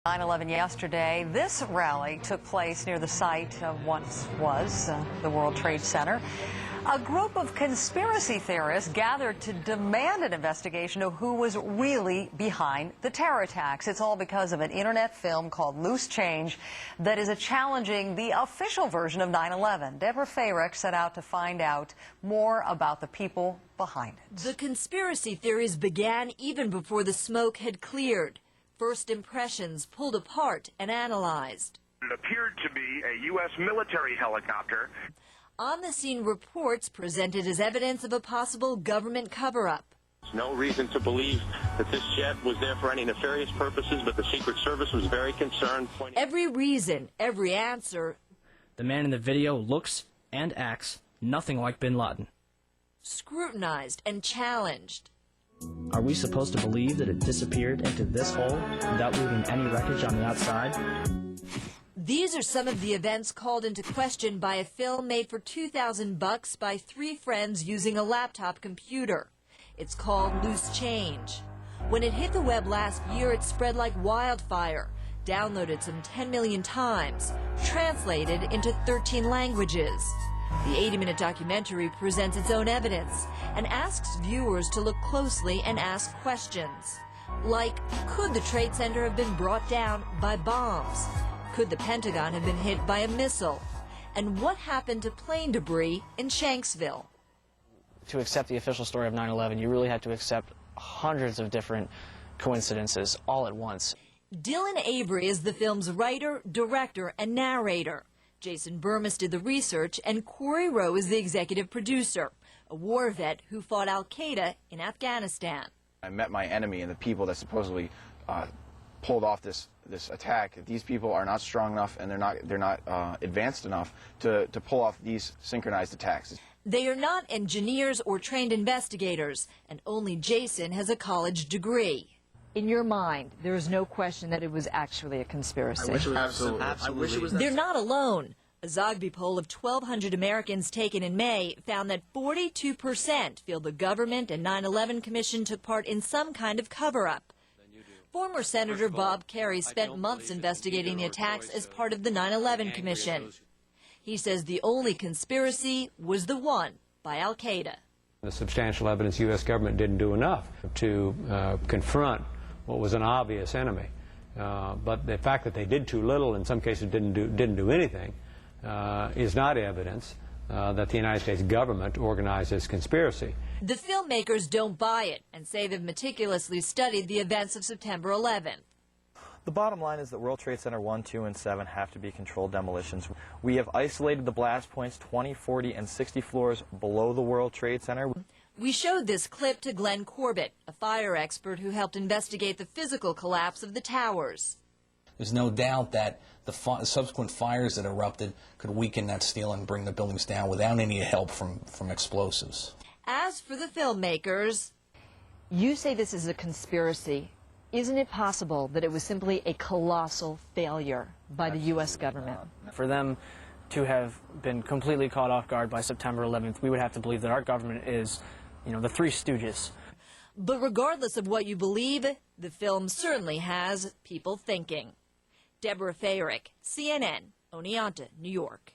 9/11 yesterday. This rally took place near the site of once was the World Trade Center. A group of conspiracy theorists gathered to demand an investigation of who was really behind the terror attacks. It's all because of an internet film called Loose Change that is challenging the official version of 9/11. Deborah Farrick set out to find out more about the people behind it. The conspiracy theories began even before the smoke had cleared. First impressions pulled apart and analyzed. It appeared to be a U.S. military helicopter. On-the-scene reports presented as evidence of a possible government cover-up. There's no reason to believe that this jet was there for any nefarious purposes, but the Secret Service was very concerned. Every reason, every answer. The man in the video looks and acts nothing like bin Laden. Scrutinized and challenged. Are we supposed to believe that it disappeared into this hole without leaving any wreckage on the outside? These are some of the events called into question by a film made for $2,000 by three friends using a laptop computer. It's called Loose Change. When it hit the web last year, it spread like wildfire, downloaded some 10 million times, translated into 13 languages. The 80-minute documentary presents its own evidence and asks viewers to look closely and ask questions. Like, could the Trade Center have been brought down by bombs? Could the Pentagon have been hit by a missile? And what happened to plane debris in Shanksville? To accept the official story of 9/11, you really had to accept hundreds of different coincidences all at once. Dylan Avery is the film's writer, director, and narrator. Jason Burmis did the research, and Corey Rowe is the executive producer, a war vet who fought Al-Qaeda in Afghanistan. I met my enemy and the people that supposedly pulled off this attack. These people are not strong enough and they're not advanced enough to pull off these synchronized attacks. They are not engineers or trained investigators, and only Jason has a college degree. In your mind, there is no question that it was actually a conspiracy. Absolutely. They're not alone. A Zogby poll of 1,200 Americans taken in May found that 42% feel the government and 9/11 Commission took part in some kind of cover-up. Former Senator Bob Kerrey spent months investigating the attacks as part of the 9/11 Commission. He says the only conspiracy was the one by Al-Qaeda. The substantial evidence U.S. government didn't do enough to confront what was an obvious enemy. But the fact that they did too little, in some cases didn't do anything, is not evidence that the United States government organized this conspiracy. The filmmakers don't buy it and say they've meticulously studied the events of September 11th. The bottom line is that World Trade Center 1, 2, and 7 have to be controlled demolitions. We have isolated the blast points 20, 40, and 60 floors below the World Trade Center. We showed this clip to Glenn Corbett, a fire expert who helped investigate the physical collapse of the towers. There's no doubt that the subsequent fires that erupted could weaken that steel and bring the buildings down without any help from explosives. As for the filmmakers, You say this is a conspiracy. Isn't it possible that it was simply a colossal failure by the U.S. government? For them to have been completely caught off guard by September 11th, we would have to believe that our government is, the Three Stooges. But regardless of what you believe, the film certainly has people thinking. Deborah Farrick, CNN, Oneonta, New York.